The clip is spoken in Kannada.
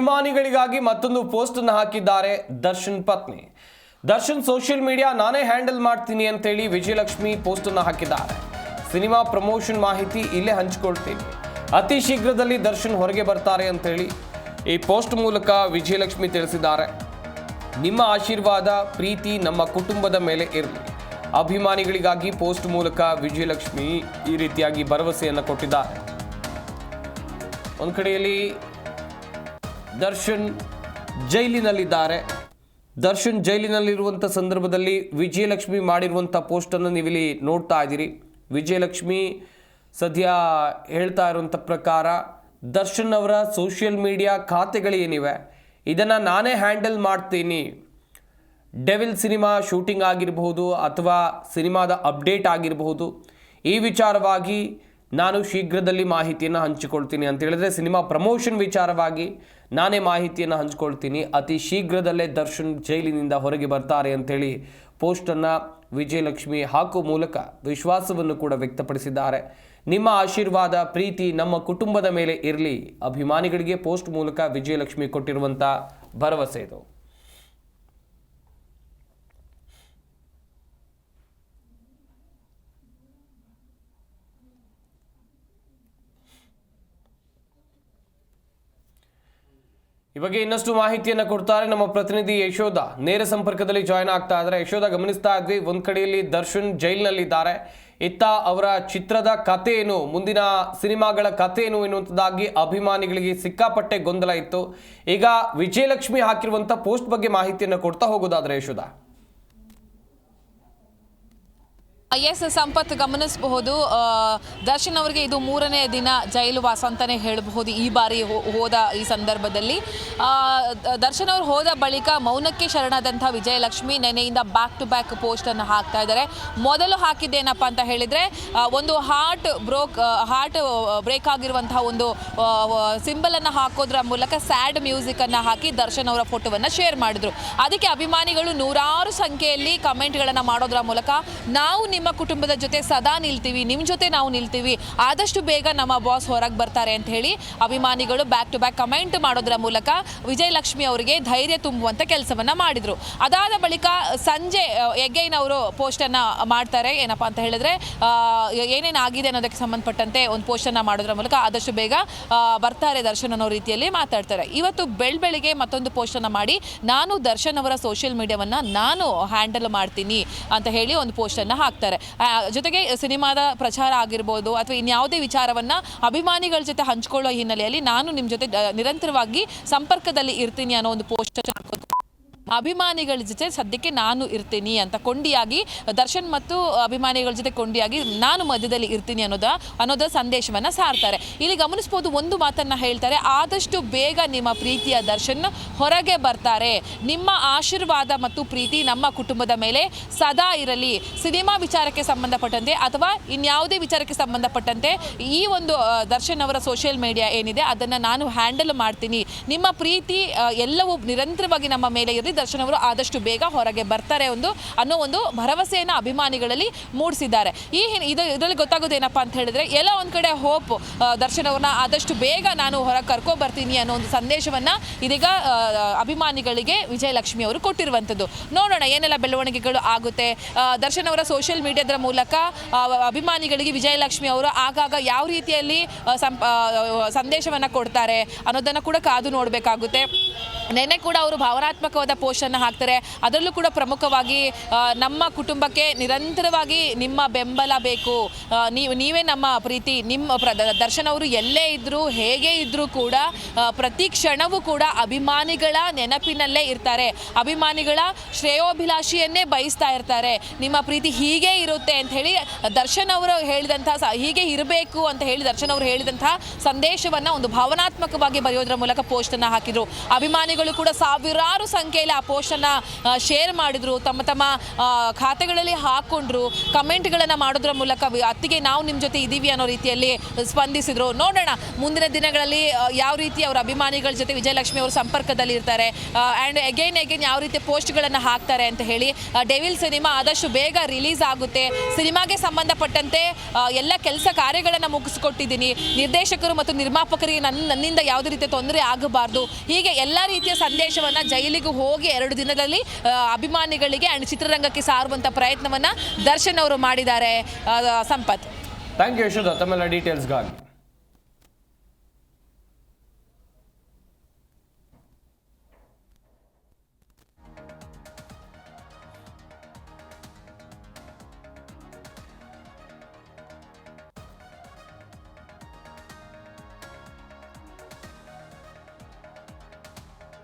ಅಭಿಮಾನಿಗಳಿಗಾಗಿ ಮತ್ತೊಂದು ಪೋಸ್ಟ್ ಅನ್ನು ಹಾಕಿದ್ದಾರೆ ದರ್ಶನ್ ಪತ್ನಿ. ದರ್ಶನ್ ಸೋಷಿಯಲ್ ಮೀಡಿಯಾ ನಾನೇ ಹ್ಯಾಂಡಲ್ ಮಾಡ್ತೀನಿ ಅಂತೇಳಿ ವಿಜಯಲಕ್ಷ್ಮಿ ಪೋಸ್ಟ್ ಅನ್ನು ಹಾಕಿದ್ದಾರೆ. ಸಿನಿಮಾ ಪ್ರಮೋಷನ್ ಮಾಹಿತಿ ಇಲ್ಲೇ ಹಂಚಿಕೊಳ್ತೀನಿ, ಅತಿ ಶೀಘ್ರದಲ್ಲಿ ದರ್ಶನ್ ಹೊರಗೆ ಬರ್ತಾರೆ ಅಂತೇಳಿ ಈ ಪೋಸ್ಟ್ ಮೂಲಕ ವಿಜಯಲಕ್ಷ್ಮಿ ತಿಳಿಸಿದ್ದಾರೆ. ನಿಮ್ಮ ಆಶೀರ್ವಾದ ಪ್ರೀತಿ ನಮ್ಮ ಕುಟುಂಬದ ಮೇಲೆ ಇರಲಿ. ಅಭಿಮಾನಿಗಳಿಗಾಗಿ ಪೋಸ್ಟ್ ಮೂಲಕ ವಿಜಯಲಕ್ಷ್ಮಿ ಈ ರೀತಿಯಾಗಿ ಭರವಸೆಯನ್ನು ಕೊಟ್ಟಿದ್ದಾರೆ. ಒಂದು ಕಡೆಯಲ್ಲಿ ದರ್ಶನ್ ಜೈಲಿನಲ್ಲಿದ್ದಾರೆ. ದರ್ಶನ್ ಜೈಲಿನಲ್ಲಿರುವಂಥ ಸಂದರ್ಭದಲ್ಲಿ ವಿಜಯಲಕ್ಷ್ಮಿ ಮಾಡಿರುವಂಥ ಪೋಸ್ಟನ್ನು ನೀವಿಲ್ಲಿ ನೋಡ್ತಾ ಇದ್ದೀರಿ. ವಿಜಯಲಕ್ಷ್ಮಿ ಸದ್ಯ ಹೇಳ್ತಾ ಇರುವಂಥ ಪ್ರಕಾರ ದರ್ಶನ್ ಅವರ ಸೋಷಿಯಲ್ ಮೀಡಿಯಾ ಖಾತೆಗಳೇನಿವೆ ಇದನ್ನು ನಾನೇ ಹ್ಯಾಂಡಲ್ ಮಾಡ್ತೀನಿ. ಡೆವಿಲ್ ಸಿನಿಮಾ ಶೂಟಿಂಗ್ ಆಗಿರಬಹುದು ಅಥವಾ ಸಿನಿಮಾದ ಅಪ್ಡೇಟ್ ಆಗಿರಬಹುದು, ಈ ವಿಚಾರವಾಗಿ ನಾನು ಶೀಘ್ರದಲ್ಲಿ ಮಾಹಿತಿಯನ್ನು ಹಂಚಿಕೊಳ್ತೀನಿ ಅಂತ ಹೇಳಿದ್ರೆ ಸಿನಿಮಾ ಪ್ರಮೋಷನ್ ವಿಚಾರವಾಗಿ ನಾನೇ ಮಾಹಿತಿಯನ್ನು ಹಂಚಿಕೊಳ್ತೀನಿ. ಅತಿ ಶೀಘ್ರದಲ್ಲೇ ದರ್ಶನ್ ಜೈಲಿನಿಂದ ಹೊರಗೆ ಬರ್ತಾರೆ ಅಂಥೇಳಿ ಪೋಸ್ಟನ್ನು ವಿಜಯಲಕ್ಷ್ಮಿ ಹಾಕುವ ಮೂಲಕ ವಿಶ್ವಾಸವನ್ನು ಕೂಡ ವ್ಯಕ್ತಪಡಿಸಿದ್ದಾರೆ. ನಿಮ್ಮ ಆಶೀರ್ವಾದ ಪ್ರೀತಿ ನಮ್ಮ ಕುಟುಂಬದ ಮೇಲೆ ಇರಲಿ. ಅಭಿಮಾನಿಗಳಿಗೆ ಪೋಸ್ಟ್ ಮೂಲಕ ವಿಜಯಲಕ್ಷ್ಮಿ ಕೊಟ್ಟಿರುವಂಥ ಭರವಸೆ ಇದು. ಈ ಬಗ್ಗೆ ಇನ್ನಷ್ಟು ಮಾಹಿತಿಯನ್ನು ಕೊಡ್ತಾರೆ ನಮ್ಮ ಪ್ರತಿನಿಧಿ ಯಶೋಧ. ನೇರ ಸಂಪರ್ಕದಲ್ಲಿ ಜಾಯ್ನ್ ಆಗ್ತಾ ಇದ್ದಾರೆ. ಯಶೋಧ, ಗಮನಿಸ್ತಾ ಇದ್ವಿ ಒಂದು ಕಡೆಯಲ್ಲಿ ದರ್ಶನ್ ಜೈಲಿನಲ್ಲಿದ್ದಾರೆ, ಇತ್ತ ಅವರ ಚಿತ್ರದ ಕಥೆ ಏನು, ಮುಂದಿನ ಸಿನಿಮಾಗಳ ಕಥೆ ಏನು ಎನ್ನುವಂಥದ್ದಾಗಿ ಅಭಿಮಾನಿಗಳಿಗೆ ಸಿಕ್ಕಾಪಟ್ಟೆ ಗೊಂದಲ ಇತ್ತು. ಈಗ ವಿಜಯಲಕ್ಷ್ಮಿ ಹಾಕಿರುವಂಥ ಪೋಸ್ಟ್ ಬಗ್ಗೆ ಮಾಹಿತಿಯನ್ನು ಕೊಡ್ತಾ ಹೋಗೋದಾದ್ರೆ ಯಶೋಧ. ಎಸ್ ಸಂಪತ್, ಗಮನಿಸಬಹುದು ದರ್ಶನ್ ಅವರಿಗೆ ಇದು 3ನೇ ದಿನ ಜೈಲು ವಾಸ ಅಂತಲೇ ಹೇಳಬಹುದು. ಈ ಬಾರಿ ಹೋದ ಈ ಸಂದರ್ಭದಲ್ಲಿ ದರ್ಶನ್ ಅವರು ಹೋದ ಬಳಿಕ ಮೌನಕ್ಕೆ ಶರಣಾದಂಥ ವಿಜಯಲಕ್ಷ್ಮಿ ನೆನೆಯಿಂದ ಬ್ಯಾಕ್ ಟು ಬ್ಯಾಕ್ ಪೋಸ್ಟನ್ನು ಹಾಕ್ತಾ ಇದ್ದಾರೆ. ಮೊದಲು ಹಾಕಿದ್ದೇನಪ್ಪ ಅಂತ ಹೇಳಿದರೆ ಒಂದು ಹಾರ್ಟ್ ಬ್ರೇಕ್ ಆಗಿರುವಂತಹ ಒಂದು ಸಿಂಬಲನ್ನು ಹಾಕೋದ್ರ ಮೂಲಕ ಸ್ಯಾಡ್ ಮ್ಯೂಸಿಕನ್ನು ಹಾಕಿ ದರ್ಶನ್ ಅವರ ಫೋಟೋವನ್ನು ಶೇರ್ ಮಾಡಿದ್ರು. ಅದಕ್ಕೆ ಅಭಿಮಾನಿಗಳು ನೂರಾರು ಸಂಖ್ಯೆಯಲ್ಲಿ ಕಮೆಂಟ್ಗಳನ್ನು ಮಾಡೋದ್ರ ಮೂಲಕ ನಾವು ನಿಮ್ಮ ಕುಟುಂಬದ ಜೊತೆ ಸದಾ ನಿಲ್ತೀವಿ, ನಿಮ್ಮ ಜೊತೆ ನಾವು ನಿಲ್ತೀವಿ, ಆದಷ್ಟು ಬೇಗ ನಮ್ಮ ಬಾಸ್ ಹೊರಗೆ ಬರ್ತಾರೆ ಅಂತ ಹೇಳಿ ಅಭಿಮಾನಿಗಳು ಬ್ಯಾಕ್ ಟು ಬ್ಯಾಕ್ ಕಮೆಂಟ್ ಮಾಡೋದ್ರ ಮೂಲಕ ವಿಜಯಲಕ್ಷ್ಮಿ ಅವರಿಗೆ ಧೈರ್ಯ ತುಂಬುವಂಥ ಕೆಲಸವನ್ನು ಮಾಡಿದರು. ಅದಾದ ಬಳಿಕ ಸಂಜೆ ಎಗೈನ್ ಅವರು ಪೋಸ್ಟನ್ನು ಮಾಡ್ತಾರೆ. ಏನಪ್ಪ ಅಂತ ಹೇಳಿದ್ರೆ ಏನೇನು ಆಗಿದೆ ಅನ್ನೋದಕ್ಕೆ ಸಂಬಂಧಪಟ್ಟಂತೆ ಒಂದು ಪೋಸ್ಟನ್ನು ಮಾಡೋದ್ರ ಮೂಲಕ ಆದಷ್ಟು ಬೇಗ ಬರ್ತಾರೆ ದರ್ಶನ್ ಅನ್ನೋ ರೀತಿಯಲ್ಲಿ ಮಾತಾಡ್ತಾರೆ. ಇವತ್ತು ಬೆಳಗ್ಗೆ ಮತ್ತೊಂದು ಪೋಸ್ಟನ್ನು ಮಾಡಿ ನಾನು ದರ್ಶನ್ ಅವರ ಸೋಷಿಯಲ್ ಮೀಡಿಯಾವನ್ನು ನಾನು ಹ್ಯಾಂಡಲ್ ಮಾಡ್ತೀನಿ ಅಂತ ಹೇಳಿ ಒಂದು ಪೋಸ್ಟನ್ನು ಹಾಕ್ತಾರೆ. ಜೊತೆಗೆ ಸಿನಿಮಾದ ಪ್ರಚಾರ ಆಗಿರ್ಬೋದು ಅಥವಾ ಇನ್ಯಾವುದೇ ವಿಚಾರವನ್ನು ಅಭಿಮಾನಿಗಳ ಜೊತೆ ಹಂಚಿಕೊಳ್ಳೋ ಹಿನ್ನೆಲೆಯಲ್ಲಿ ನಾನು ನಿಮ್ಮ ಜೊತೆ ನಿರಂತರವಾಗಿ ಸಂಪರ್ಕದಲ್ಲಿ ಇರ್ತೀನಿ ಅನ್ನೋ ಒಂದು ಪೋಸ್ಟ್ ಅಭಿಮಾನಿಗಳ ಜೊತೆ ಸದ್ಯಕ್ಕೆ ನಾನು ಇರ್ತೀನಿ ಅಂತ ಕೊಂಡಿಯಾಗಿ ದರ್ಶನ್ ಮತ್ತು ಅಭಿಮಾನಿಗಳ ಜೊತೆ ಕೊಂಡಿಯಾಗಿ ನಾನು ಮಧ್ಯದಲ್ಲಿ ಇರ್ತೀನಿ ಅನ್ನೋದ ಸಂದೇಶವನ್ನು ಸಾರ್ತಾರೆ. ಇಲ್ಲಿ ಗಮನಿಸ್ಬೋದು, ಒಂದು ಮಾತನ್ನು ಹೇಳ್ತಾರೆ, ಆದಷ್ಟು ಬೇಗ ನಿಮ್ಮ ಪ್ರೀತಿಯ ದರ್ಶನ್ ಹೊರಗೆ ಬರ್ತಾರೆ. ನಿಮ್ಮ ಆಶೀರ್ವಾದ ಮತ್ತು ಪ್ರೀತಿ ನಮ್ಮ ಕುಟುಂಬದ ಮೇಲೆ ಸದಾ ಇರಲಿ. ಸಿನಿಮಾ ವಿಚಾರಕ್ಕೆ ಸಂಬಂಧಪಟ್ಟಂತೆ ಅಥವಾ ಇನ್ಯಾವುದೇ ವಿಚಾರಕ್ಕೆ ಸಂಬಂಧಪಟ್ಟಂತೆ ಈ ಒಂದು ದರ್ಶನ್ ಅವರ ಸೋಷಿಯಲ್ ಮೀಡಿಯಾ ಏನಿದೆ ಅದನ್ನು ನಾನು ಹ್ಯಾಂಡಲ್ ಮಾಡ್ತೀನಿ. ನಿಮ್ಮ ಪ್ರೀತಿ ಎಲ್ಲವೂ ನಿರಂತರವಾಗಿ ನಮ್ಮ ಮೇಲೆ ಇರಲಿ. ದರ್ಶನ್ ಅವರು ಆದಷ್ಟು ಬೇಗ ಹೊರಗೆ ಬರ್ತಾರೆ ಅನ್ನೋ ಒಂದು ಭರವಸೆಯನ್ನು ಅಭಿಮಾನಿಗಳಲ್ಲಿ ಮೂಡಿಸಿದ್ದಾರೆ. ಇದರಲ್ಲಿ ಗೊತ್ತಾಗೋದೇನಪ್ಪ ಅಂತ ಹೇಳಿದ್ರೆ ಎಲ್ಲ ಒಂದು ಕಡೆ ಹೋಪ್, ದರ್ಶನ್ ಅವ್ರನ್ನ ಆದಷ್ಟು ಬೇಗ ನಾನು ಹೊರಗೆ ಕರ್ಕೊಬರ್ತೀನಿ ಅನ್ನೋ ಒಂದು ಸಂದೇಶವನ್ನು ಇದೀಗ ಅಭಿಮಾನಿಗಳಿಗೆ ವಿಜಯಲಕ್ಷ್ಮಿ ಅವರು ಕೊಟ್ಟಿರುವಂಥದ್ದು. ನೋಡೋಣ ಏನೆಲ್ಲ ಬೆಳವಣಿಗೆಗಳು ಆಗುತ್ತೆ. ದರ್ಶನ್ ಅವರ ಸೋಷಿಯಲ್ ಮೀಡಿಯಾದ ಮೂಲಕ ಅಭಿಮಾನಿಗಳಿಗೆ ವಿಜಯಲಕ್ಷ್ಮಿ ಅವರು ಆಗಾಗ ಯಾವ ರೀತಿಯಲ್ಲಿ ಸಂದೇಶವನ್ನು ಕೊಡ್ತಾರೆ ಅನ್ನೋದನ್ನು ಕೂಡ ಕಾದು ನೋಡಬೇಕಾಗುತ್ತೆ. ನೆನ್ನೆ ಕೂಡ ಅವರು ಭಾವನಾತ್ಮಕವಾದ ಪೋಸ್ಟನ್ನು ಹಾಕ್ತಾರೆ. ಅದರಲ್ಲೂ ಕೂಡ ಪ್ರಮುಖವಾಗಿ ನಮ್ಮ ಕುಟುಂಬಕ್ಕೆ ನಿರಂತರವಾಗಿ ನಿಮ್ಮ ಬೆಂಬಲ ಬೇಕು, ನೀವೇ ನಮ್ಮ ಪ್ರೀತಿ. ನಿಮ್ಮ ದರ್ಶನ್ ಅವರು ಎಲ್ಲೇ ಇದ್ದರೂ ಹೇಗೆ ಇದ್ದರೂ ಕೂಡ ಪ್ರತಿ ಕ್ಷಣವೂ ಕೂಡ ಅಭಿಮಾನಿಗಳ ನೆನಪಿನಲ್ಲೇ ಇರ್ತಾರೆ, ಅಭಿಮಾನಿಗಳ ಶ್ರೇಯೋಭಿಲಾಷಿಯನ್ನೇ ಬಯಸ್ತಾ ಇರ್ತಾರೆ. ನಿಮ್ಮ ಪ್ರೀತಿ ಹೀಗೆ ಇರುತ್ತೆ ಅಂತ ಹೇಳಿ ದರ್ಶನ್ ಅವರು ಹೇಳಿದಂಥ, ಹೀಗೆ ಇರಬೇಕು ಅಂತ ಹೇಳಿ ದರ್ಶನ್ ಅವರು ಹೇಳಿದಂಥ ಸಂದೇಶವನ್ನು ಒಂದು ಭಾವನಾತ್ಮಕವಾಗಿ ಬರೆಯೋದ್ರ ಮೂಲಕ ಪೋಸ್ಟನ್ನು ಹಾಕಿದರು. ಅಭಿಮಾನಿಗಳು ಕೂಡ ಸಾವಿರಾರು ಸಂಖ್ಯೆಯಲ್ಲಿ ಆ ಪೋಸ್ಟನ್ನು ಶೇರ್ ಮಾಡಿದ್ರು, ತಮ್ಮ ತಮ್ಮ ಖಾತೆಗಳಲ್ಲಿ ಹಾಕ್ಕೊಂಡ್ರು, ಕಮೆಂಟ್ಗಳನ್ನು ಮಾಡೋದ್ರ ಮೂಲಕ ಅತ್ತಿಗೆ ನಾವು ನಿಮ್ಮ ಜೊತೆ ಇದ್ದೀವಿ ಅನ್ನೋ ರೀತಿಯಲ್ಲಿ ಸ್ಪಂದಿಸಿದ್ರು. ನೋಡೋಣ ಮುಂದಿನ ದಿನಗಳಲ್ಲಿ ಯಾವ ರೀತಿ ಅವರ ಅಭಿಮಾನಿಗಳ ಜೊತೆ ವಿಜಯಲಕ್ಷ್ಮಿ ಅವರು ಸಂಪರ್ಕದಲ್ಲಿ ಇರ್ತಾರೆ ಆ್ಯಂಡ್ ಅಗೈನ್ ಯಾವ ರೀತಿ ಪೋಸ್ಟ್ಗಳನ್ನು ಹಾಕ್ತಾರೆ ಅಂತ ಹೇಳಿ. ಡೆವಿಲ್ ಸಿನಿಮಾ ಆದಷ್ಟು ಬೇಗ ರಿಲೀಸ್ ಆಗುತ್ತೆ. ಸಿನಿಮಾಗೆ ಸಂಬಂಧಪಟ್ಟಂತೆ ಎಲ್ಲ ಕೆಲಸ ಕಾರ್ಯಗಳನ್ನು ಮುಗಿಸ್ಕೊಟ್ಟಿದ್ದೀನಿ. ನಿರ್ದೇಶಕರು ಮತ್ತು ನಿರ್ಮಾಪಕರಿಗೆ ನನ್ನಿಂದ ಯಾವುದೇ ರೀತಿಯ ತೊಂದರೆ ಆಗಬಾರ್ದು, ಹೀಗೆ ಎಲ್ಲ ರೀತಿಯ ಸಂದೇಶವನ್ನು ಜೈಲಿಗೆ ಹೋಗಿ 2 ದಿನದಲ್ಲಿ ಅಭಿಮಾನಿಗಳಿಗೆ ಆ್ಯಂಡ್ ಚಿತ್ರರಂಗಕ್ಕೆ ಸಾರುವಂಥ ಪ್ರಯತ್ನವನ್ನು ದರ್ಶನ್ ಅವರು ಮಾಡಿದ್ದಾರೆ. ಸಂಪತ್, ಥ್ಯಾಂಕ್ ಯು ಯಶೋಧ ತಮ್ಮೆಲ್ಲ ಡೀಟೇಲ್ಸ್ಗಾಗಿ.